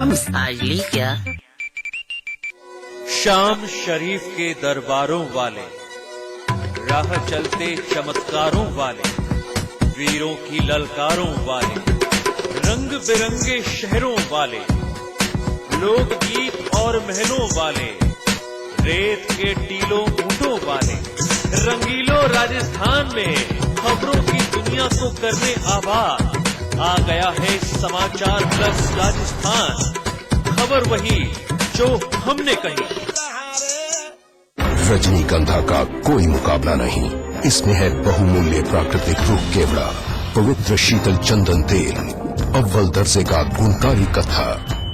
आज ली क्या? शाम शरीफ के दरबारों वाले, राह चलते चमत्कारों वाले, वीरों की ललकारों वाले, रंग बिरंगे शहरों वाले, लोकगीत और महलों वाले, रेत के टीलों ऊंटों वाले, रंगीलो राजस्थान में खबरों की दुनिया को करने आबाद आ गया है समाचार प्लस राजस्थान। खबर वही जो हमने कही। रजनीगंधा का कोई मुकाबला नहीं। इसमें है बहुमूल्य प्राकृतिक रूप केवड़ा, पवित्र शीतल चंदन तेल, अव्वल दर्जे का गुणकारी कथा,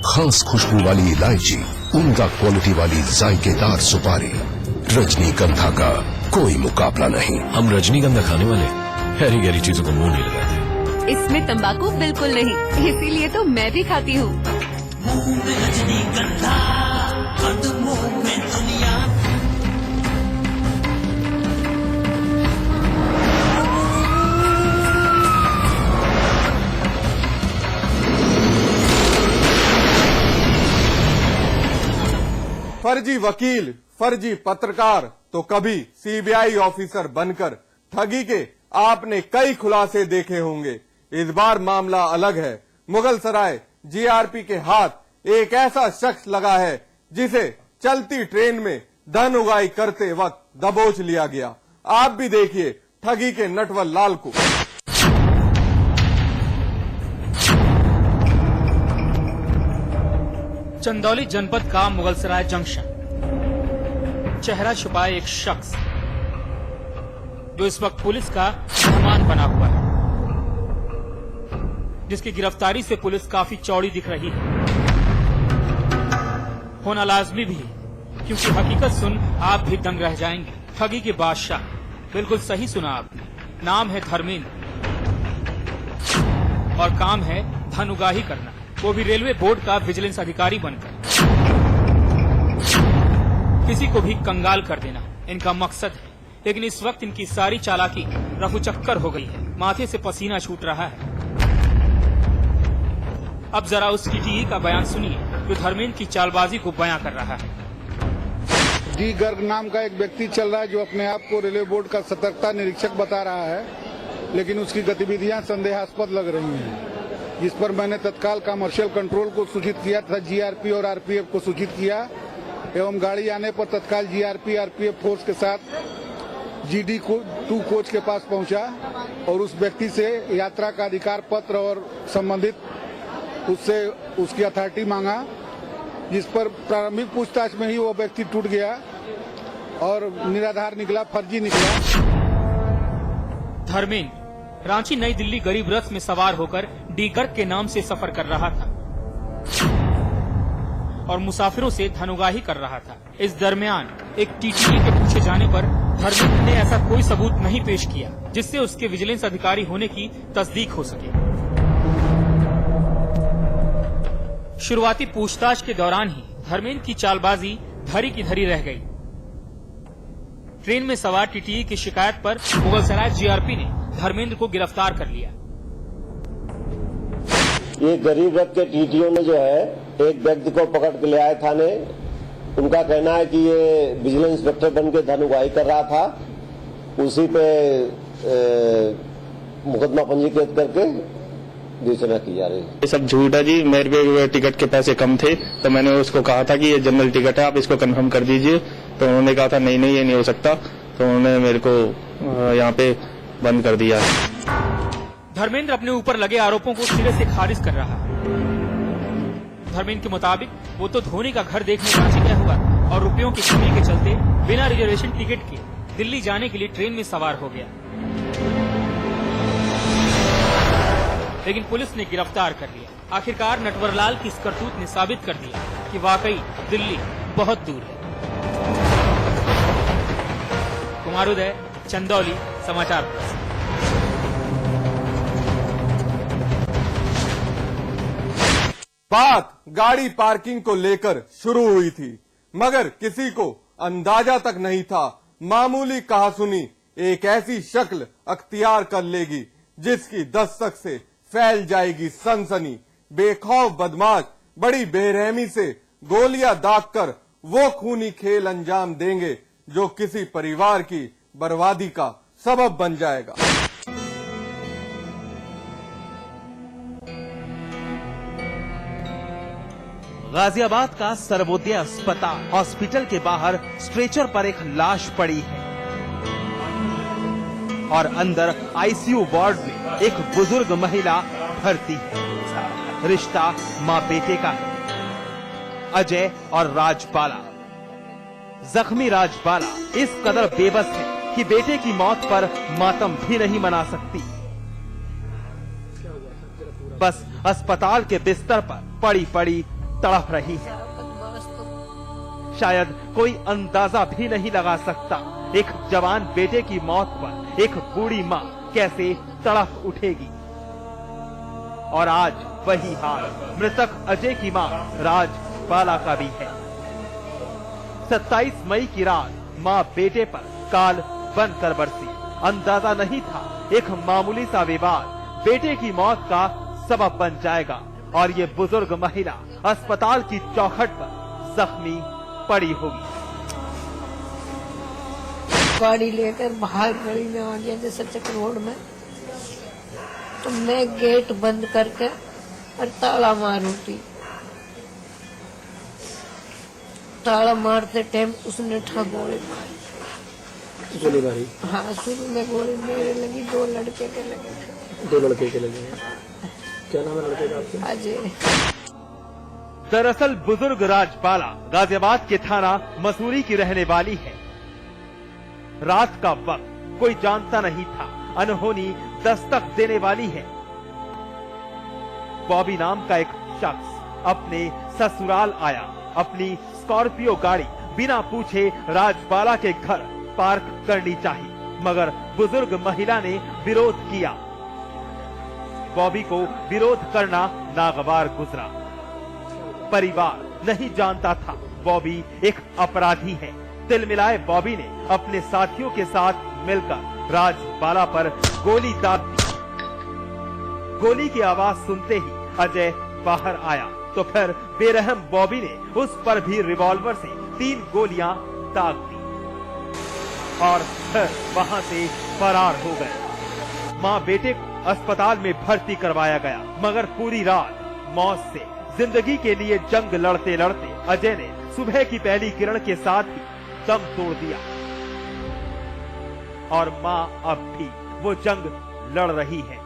खास खुशबू वाली इलायची, उम्दा क्वालिटी वाली जायकेदार सुपारी। रजनीगंधा का कोई मुकाबला नहीं। हम रजनीगंधा खाने वाले गहरी गहरी चीजों को मुंह नहीं लगाते। इसमें तंबाकू बिल्कुल नहीं, इसीलिए तो मैं भी खाती हूँ। फर्जी वकील, फर्जी पत्रकार तो कभी सीबीआई ऑफिसर बनकर ठगी के आपने कई खुलासे देखे होंगे। इस बार मामला अलग है। मुगलसराय जीआरपी के हाथ एक ऐसा शख्स लगा है जिसे चलती ट्रेन में धन उगाई करते वक्त दबोच लिया गया। आप भी देखिए ठगी के नटवर लाल को। चंदौली जनपद का मुगलसराय जंक्शन। चेहरा छुपाए एक शख्स जो इस वक्त पुलिस का मेहमान बना हुआ है, जिसकी गिरफ्तारी से पुलिस काफी चौड़ी दिख रही है। होना लाजमी भी है, क्योंकि हकीकत सुन आप भी दंग रह जाएंगे। ठगी के बादशाह, बिल्कुल सही सुना आपने। नाम है धर्मेंद्र और काम है धन उगाही करना, वो भी रेलवे बोर्ड का विजिलेंस अधिकारी बनकर। किसी को भी कंगाल कर देना इनका मकसद है, लेकिन इस वक्त इनकी सारी चालाकी रफूचक्कर हो गई है। माथे से पसीना छूट रहा है। अब जरा उस टीटीई का बयान सुनिए जो धर्मेंद्र की चालबाजी को बयां कर रहा है। डी गर्ग नाम का एक व्यक्ति चल रहा है जो अपने आप को रेलवे बोर्ड का सतर्कता निरीक्षक बता रहा है, लेकिन उसकी गतिविधियां संदेहास्पद लग रही हैं, जिस पर मैंने तत्काल कमर्शियल कंट्रोल को सूचित किया तथा जीआरपी और आरपीएफ को सूचित किया एवं गाड़ी आने पर तत्काल जीआरपी आरपीएफ फोर्स के साथ जीडी 2 कोच के पास पहुंचा और उस व्यक्ति से यात्रा का अधिकार पत्र और संबंधित उससे उसकी अथॉरिटी मांगा, जिस पर प्रारंभिक पूछताछ में ही वो व्यक्ति टूट गया और निराधार निकला, फर्जी निकला। धर्मेंद्र रांची नई दिल्ली गरीब रथ में सवार होकर डी गर्ग के नाम से सफर कर रहा था और मुसाफिरों से धनउगाही कर रहा था। इस दरमियान एक टीटीई के पूछे जाने पर धर्मेंद्र ने ऐसा कोई सबूत नहीं पेश किया जिससे उसके विजिलेंस अधिकारी होने की तस्दीक हो सके। शुरुआती पूछताछ के दौरान ही धर्मेंद्र की चालबाजी धरी की धरी रह गई। ट्रेन में सवार टीटीई की शिकायत पर मुगलसराय जीआरपी ने धर्मेंद्र को गिरफ्तार कर लिया। ये गरीब रथ के टीटीओ ने जो है एक व्यक्ति को पकड़ के ले आए थाने। उनका कहना है कि ये विजिलेंस इंस्पेक्टर बन के धन उगाही कर रहा था, उसी पे मुकदमा पंजीकृत करके विवेचना की जा रही है। ये सब झूठ है जी। मेरे पे टिकट के पैसे कम थे तो मैंने उसको कहा था कि ये जनरल टिकट है, आप इसको कंफर्म कर दीजिए। तो उन्होंने कहा था नहीं नहीं ये नहीं हो सकता, तो उन्होंने मेरे को यहाँ पे बंद कर दिया। धर्मेंद्र अपने ऊपर लगे आरोपों को सिरे से खारिज कर रहा है। धर्मेंद्र के मुताबिक वो तो धोनी का घर देखने रांची गया हुआ और रुपयों की कमी के चलते बिना रिजर्वेशन टिकट के दिल्ली जाने के लिए ट्रेन में सवार हो गया, लेकिन पुलिस ने गिरफ्तार कर लिया। आखिरकार नटवरलाल की इस करतूत ने साबित कर दिया कि वाकई दिल्ली बहुत दूर है। कुमारोदय, चंदौली, समाचार प्लस। बात गाड़ी पार्किंग को लेकर शुरू हुई थी, मगर किसी को अंदाजा तक नहीं था मामूली कहासुनी एक ऐसी शक्ल अख्तियार कर लेगी जिसकी दस्तक से फैल जाएगी सनसनी। बेखौफ बदमाश बड़ी बेरहमी से गोलियां दागकर वो खूनी खेल अंजाम देंगे जो किसी परिवार की बर्बादी का सबब बन जाएगा। गाजियाबाद का सर्वोदय अस्पताल हॉस्पिटल के बाहर स्ट्रेचर पर एक लाश पड़ी है और अंदर आईसीयू वार्ड में एक बुजुर्ग महिला भर्ती है। रिश्ता मां बेटे का है, अजय और राजबाला। जख्मी राजबाला इस कदर बेबस है कि बेटे की मौत पर मातम भी नहीं मना सकती। बस अस्पताल के बिस्तर पर पड़ी पड़ी तड़प रही है। शायद कोई अंदाजा भी नहीं लगा सकता एक जवान बेटे की मौत पर एक बूढ़ी मां कैसे तड़प उठेगी। और आज वही हाल मृतक अजय की मां राजबाला का भी है। 27 मई की रात मां बेटे पर काल बनकर बरसी। अंदाजा नहीं था एक मामूली सा विवाद बेटे की मौत का सबब बन जाएगा और ये बुजुर्ग महिला अस्पताल की चौखट पर जख्मी पड़ी होगी। गाड़ी लेकर बाहर गली में आ गया जैसे चक रोड में, तो मैं गेट बंद करके और ताला मारूं थी। ताला मारते टाइम उसने गोली मारी। गोली मारी? हाँ, शुरू में गोली मेरे लगी, दो लड़के के लगे। दो लड़के के लगे? क्या नाम है लड़के का आपके? अजय। दरअसल बुजुर्ग राजबाला गाजियाबाद के थाना मसूरी की रहने वाली है। रात का वक्त कोई जानता नहीं था अनहोनी दस्तक देने वाली है। बॉबी नाम का एक शख्स अपने ससुराल आया। अपनी स्कॉर्पियो गाड़ी बिना पूछे राजबाला के घर पार्क करनी चाहिए, मगर बुजुर्ग महिला ने विरोध किया। बॉबी को विरोध करना नागवार गुजरा। परिवार नहीं जानता था बॉबी एक अपराधी है। तिलमिलाए बॉबी ने अपने साथियों के साथ मिलकर राजबाला पर गोली दाग दी। गोली की आवाज सुनते ही अजय बाहर आया तो फिर बेरहम बॉबी ने उस पर भी रिवॉल्वर से 3 गोलियां दाग दी और फिर वहां से फरार हो गए। मां बेटे को अस्पताल में भर्ती करवाया गया, मगर पूरी रात मौत से जिंदगी के लिए जंग लड़ते लड़ते अजय ने सुबह की पहली किरण के साथ ही दम तोड़ दिया और मां अब भी वो जंग लड़ रही है।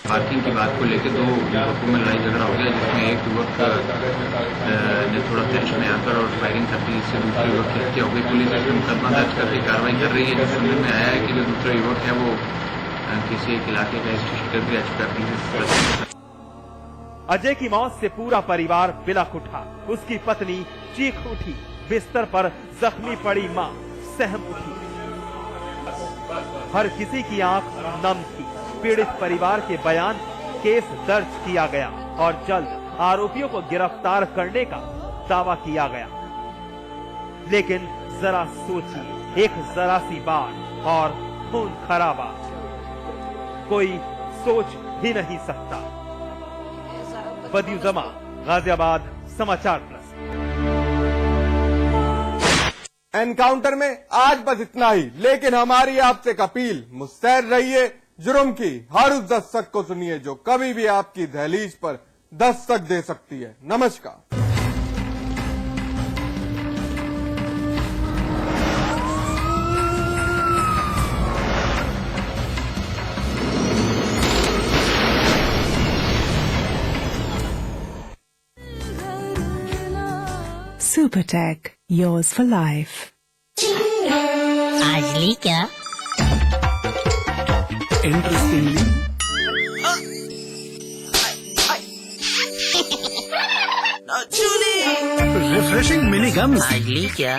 पार्किंग की बात को लेकर 2 युवकों में लड़ाई झगड़ा हो गया, जिसमें एक युवक ने थोड़ा टेंशन में आकर और फायरिंग करती इससे दूसरे युवक की हत्या हो गई। पुलिस इसमें मुकदमा दर्ज करके कार्रवाई कर रही है। जिस समझ में आया है कि जो दूसरा युवक है वो किसी एक इलाके का स्टेशन भी एचपी। अजय की मौत से पूरा परिवार बिलख उठा। उसकी पत्नी चीख उठी। बिस्तर पर जख्मी पड़ी मां सहम उठी। हर किसी की आंख नम थी। पीड़ित परिवार के बयान केस दर्ज किया गया और जल्द आरोपियों को गिरफ्तार करने का दावा किया गया। लेकिन जरा सोचिए, एक जरा सी बात और खून खराबा कोई सोच ही नहीं सकता। बदियुजमा, गाजियाबाद, समाचार प्लस। एनकाउंटर में आज बस इतना ही, लेकिन हमारी आपसे एक अपील, मुस्तैद रहिए। जुर्म की हर उस दस्तक को सुनिए जो कभी भी आपकी दहलीज पर दस्तक दे सकती है। नमस्कार। Supertech, yours for life. आज ली क्या? Interestingly, refreshing mini gums. आज ली क्या?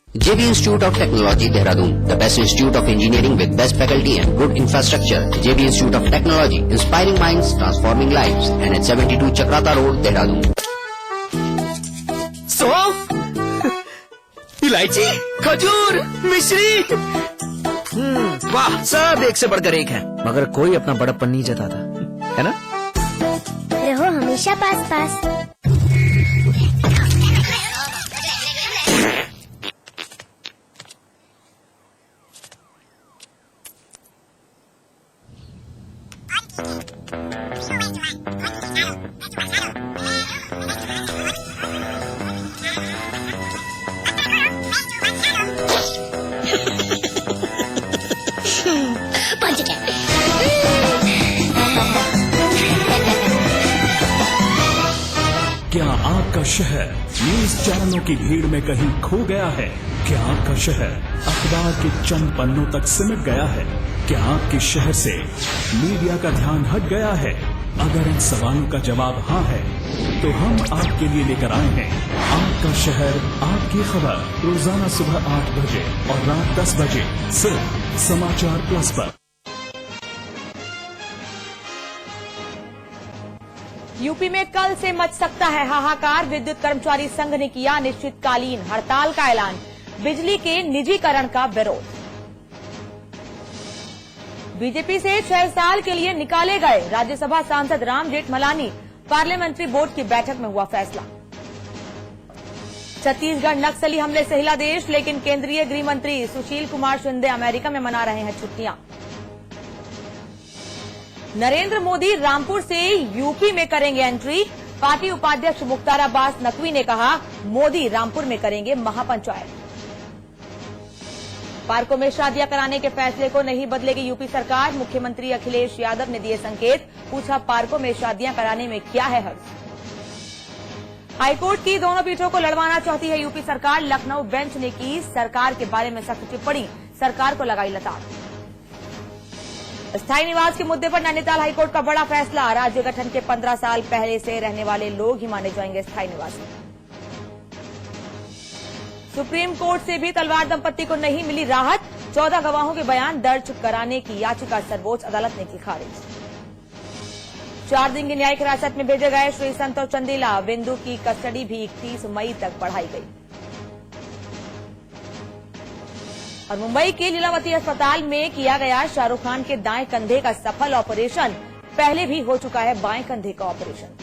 JB Institute of Technology, Dehradun, the best institute of engineering with best faculty and good infrastructure. JB Institute of Technology, inspiring minds, transforming lives. And at 72 Chakrata Road, Dehradun. इलायची, खजूर, मिश्री, वाह, सब एक से बढ़कर एक है, मगर कोई अपना बड़प्पन नहीं जताता, है ना? रहो हमेशा पास पास। क्या आपका शहर न्यूज चैनलों की भीड़ में कहीं खो गया है? क्या आपका शहर अखबार के चंद पन्नों तक सिमट गया है? क्या आपके शहर से मीडिया का ध्यान हट गया है? अगर इन सवालों का जवाब हाँ है तो हम आपके लिए लेकर आए हैं आपका शहर आपकी खबर, रोजाना सुबह 8 बजे और रात 10 बजे सिर्फ समाचार प्लस पर। यूपी में कल से मच सकता है हाहाकार। विद्युत कर्मचारी संघ ने किया अनिश्चितकालीन हड़ताल का ऐलान। बिजली के निजीकरण का विरोध। बीजेपी से 6 साल के लिए निकाले गए राज्यसभा सांसद राम जेठमलानी। पार्लियामेंट्री बोर्ड की बैठक में हुआ फैसला। छत्तीसगढ़ नक्सली हमले से हिला देश, लेकिन केंद्रीय गृह मंत्री सुशील कुमार शिंदे अमेरिका में मना रहे हैं छुट्टियां। नरेंद्र मोदी रामपुर से यूपी में करेंगे एंट्री। पार्टी उपाध्यक्ष मुख्तार अब्बास नकवी ने कहा, मोदी रामपुर में करेंगे महापंचायत। पार्कों में शादियां कराने के फैसले को नहीं बदलेगी यूपी सरकार। मुख्यमंत्री अखिलेश यादव ने दिए संकेत। पूछा, पार्कों में शादियां कराने में क्या है हर्ज? हाईकोर्ट की दोनों पीठों को लड़वाना चाहती है यूपी सरकार। लखनऊ बेंच ने की सरकार के बारे में सख्त टिप्पणी। सरकार को लगाई लताड़। स्थायी निवास के मुद्दे पर नैनीताल हाईकोर्ट का बड़ा फैसला। राज्य गठन के 15 साल पहले से रहने वाले लोग ही माने जाएंगे स्थायी निवासी। सुप्रीम कोर्ट से भी तलवार दंपत्ति को नहीं मिली राहत। 14 गवाहों के बयान दर्ज कराने की याचिका सर्वोच्च अदालत ने की खारिज। 4 दिन की न्यायिक हिरासत में भेजे गए श्री संतोष चंदेला। बिंदु की कस्टडी भी 31 मई तक बढ़ाई गई। और मुंबई के लीलावती अस्पताल में किया गया शाहरुख खान के दाएं कंधे का सफल ऑपरेशन। पहले भी हो चुका है बाएं कंधे का ऑपरेशन।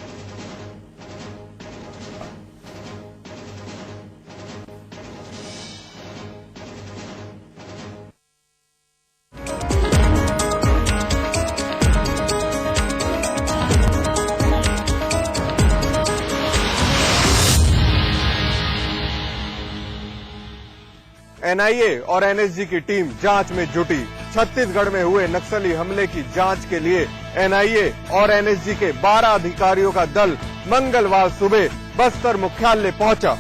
एनआईए और एनएसजी की टीम जांच में जुटी। छत्तीसगढ़ में हुए नक्सली हमले की जांच के लिए एनआईए और एनएसजी के 12 अधिकारियों का दल मंगलवार सुबह बस्तर मुख्यालय पहुंचा।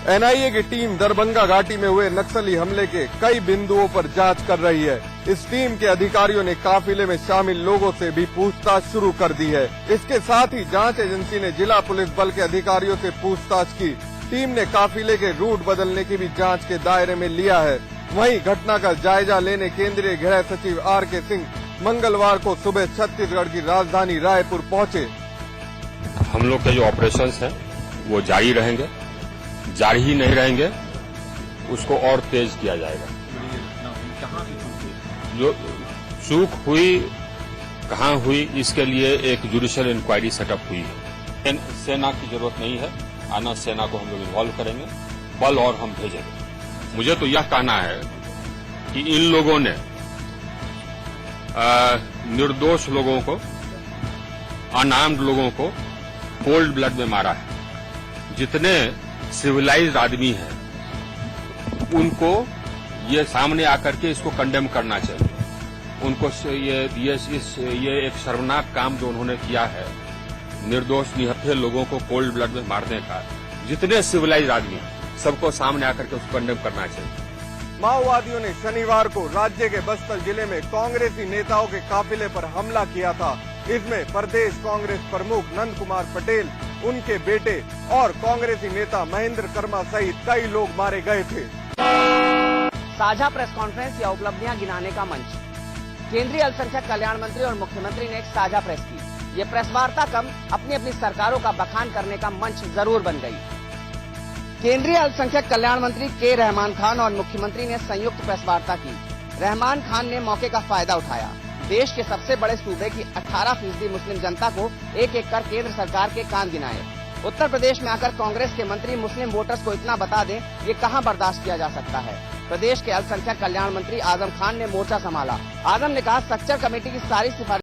एनआईए की टीम दरभंगा घाटी में हुए नक्सली हमले के कई बिंदुओं पर जांच कर रही है। इस टीम के अधिकारियों ने काफिले में शामिल लोगों से भी पूछताछ शुरू कर दी है। इसके साथ ही जांच एजेंसी ने जिला पुलिस बल के अधिकारियों से पूछताछ की। टीम ने काफिले के रूट बदलने की भी जांच के दायरे में लिया है। वहीं घटना का जायजा लेने केंद्रीय गृह सचिव आर.के. सिंह मंगलवार को सुबह छत्तीसगढ़ की राजधानी रायपुर पहुंचे। हम लोग के जो ऑपरेशंस हैं वो जारी रहेंगे, जारी ही नहीं रहेंगे, उसको और तेज किया जाएगा। जो चूक हुई कहाँ हुई, इसके लिए एक जुडिशियल इंक्वायरी सेटअप हुई है। सेना की जरूरत नहीं है, आना सेना को हम लोग इन्वॉल्व करेंगे, बल और हम भेजेंगे। मुझे तो यह कहना है कि इन लोगों ने निर्दोष लोगों को, अनार्म्ड लोगों को कोल्ड ब्लड में मारा है। जितने सिविलाइज्ड आदमी हैं उनको ये सामने आकर के इसको कंडेम करना चाहिए। उनको ये एक शर्मनाक काम जो उन्होंने किया है, निर्दोष निहत्थे लोगों को कोल्ड ब्लड में मारने का, जितने सिविलाइज्ड आदमी सबको सामने आकर के उसको कंडेम करना चाहिए। माओवादियों ने शनिवार को राज्य के बस्तर जिले में कांग्रेसी नेताओं के काफिले पर हमला किया था। इसमें प्रदेश कांग्रेस प्रमुख नंद कुमार पटेल, उनके बेटे और कांग्रेसी नेता महेंद्र कर्मा सहित कई लोग मारे गए थे। साझा प्रेस कॉन्फ्रेंस या उपलब्धियां गिनाने का मंच। केंद्रीय अल्पसंख्यक कल्याण मंत्री और मुख्यमंत्री ने एक साझा प्रेस की। ये प्रेस वार्ता कम अपनी अपनी सरकारों का बखान करने का मंच जरूर बन गई। केंद्रीय अल्पसंख्यक कल्याण मंत्री के रहमान खान और मुख्यमंत्री ने संयुक्त प्रेस वार्ता की। रहमान खान ने मौके का फायदा उठाया। देश के सबसे बड़े सूबे की 18% मुस्लिम जनता को एक एक कर केंद्र सरकार के कान गिनाए। उत्तर प्रदेश में आकर कांग्रेस के मंत्री मुस्लिम वोटर्स को इतना बता दें, ये कहां बर्दाश्त किया जा सकता है। प्रदेश के अल्पसंख्यक कल्याण मंत्री आजम खान ने मोर्चा संभाला। आजम ने कहा, स्ट्रक्चर कमेटी की सारी सिफारिश